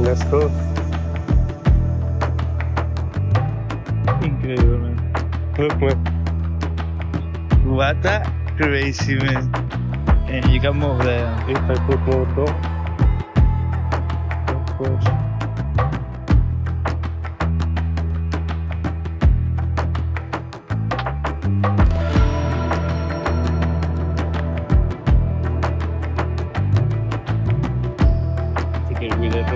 Let's go. Incredible, man. Look, man. What a crazy, man. And you can move there. If I put more door, of course. Take it with it.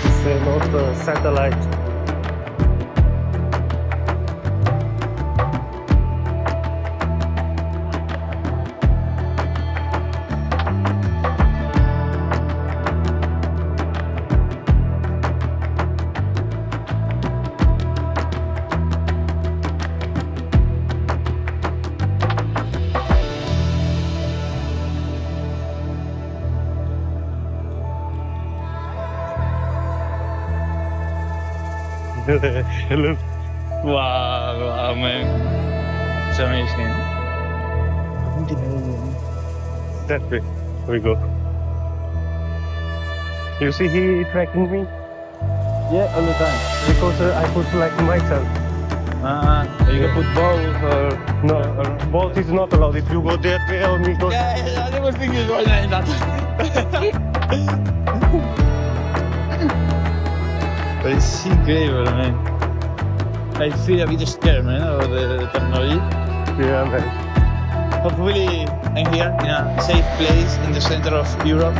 It's not a satellite. Look, Wow, man. It's amazing. that way. We go. You see, he tracking me Yeah, all the time. because I put like myself. You can put both or... No, both is not allowed. If you go that way or me go. Yeah, I was thinking about that. But it's incredible, man. I feel a bit scared, man, about the technology. Yeah, man. Hopefully, I'm here in a safe place in the center of Europe.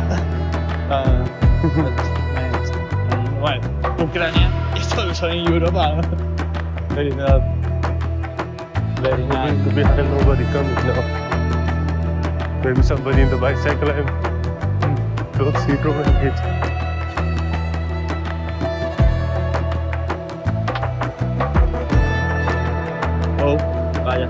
But, well, Ucrania is also in Europe. Very not. Very nice. Behind nobody comes now. Maybe somebody in the bicycle and don't see problem it. Oh, vaya.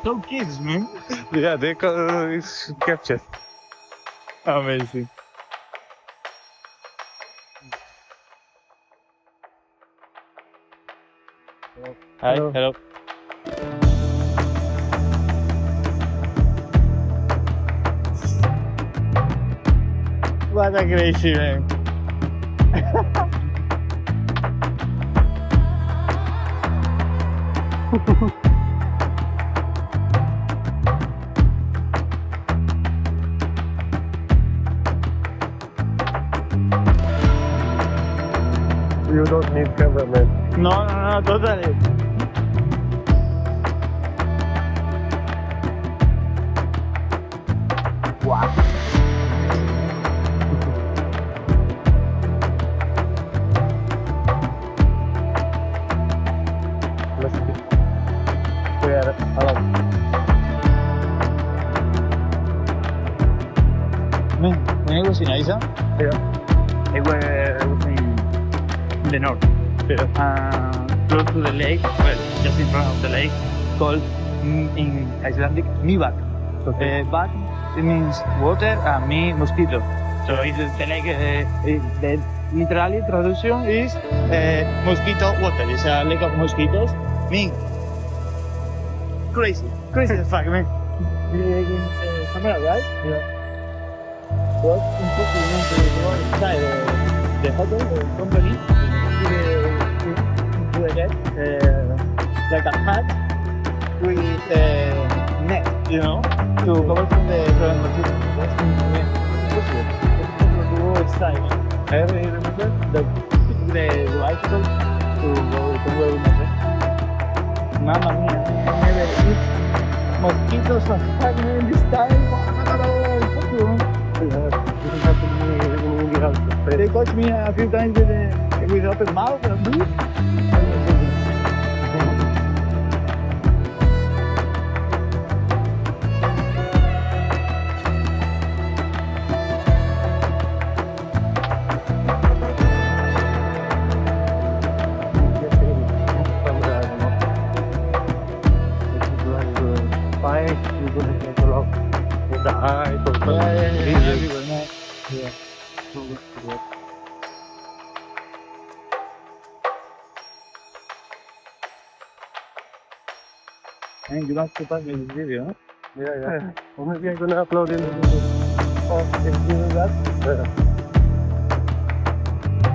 So kids, man. Yeah, they it's captured. Amazing. Hi, Hello. hello. What a crazy, man. You don't need cameraman. No, totally. Wow. Let's see. We are allowed. Man, when I was in Isa, Yeah. I was in the north, Yeah. close to the lake, well, just in front of the lake, called in Icelandic Mývatn. Okay. Vatn, it means water, and me, mosquito. So it's the lake, the literally traduction is mosquito water. It's a lake of mosquitoes. Me, crazy as fuck, man. In summer, right? Yeah. Was impossible to go inside the hotel, the company, to the net, like a hut with net, you know, to cover from the mosquito. That's impossible. It's impossible to go inside. I remember that the bicycle to go with my friend. Mamma mia, I never eat mosquitoes of fuck man this time. Impossible. This is happening in the house. They caught me a few times with open mouth and breathe. Yeah. Everywhere, man. Yeah. And you want to pass me this video? Yeah. Or maybe I'm gonna upload it. Or if you do that,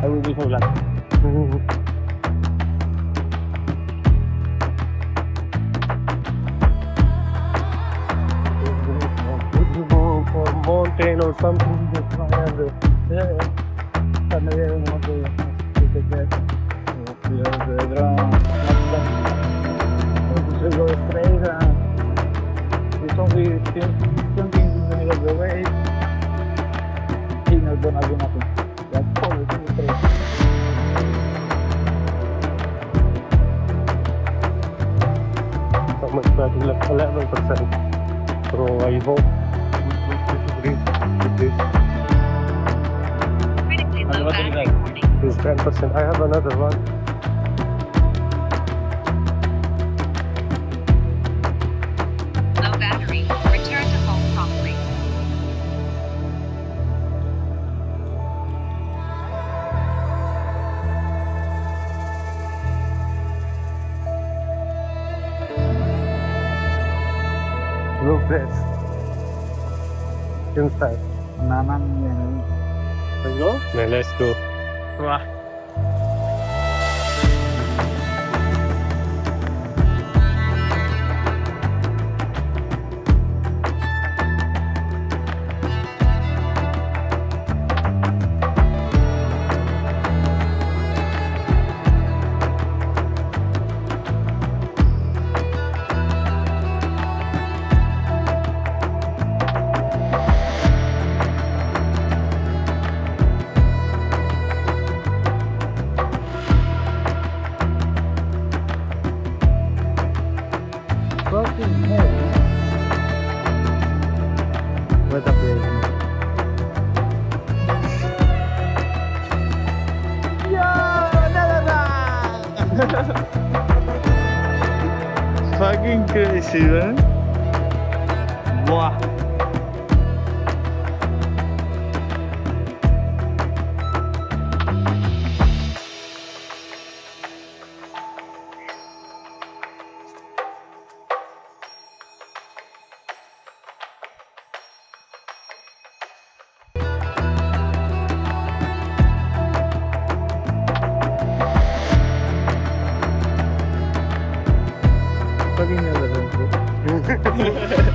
I will be so glad. For mountain or something, just fly under. Yeah. Maybe I don't want to take that. The drone. To go straight and it's only something in the middle of the way. It's not gonna do nothing. Like follow to the straight. How much battery left? 11%. So I hope this is with this. Critically And low what is battery that? warning. Is 10%. I have another one. Low battery. Return to home promptly. Look this. Inside. Naman yan. Let's go? Yeah, let's go. Wah. Fucking hell. What a place. Fucking crazy, man. Wow. Fucking Netherlands.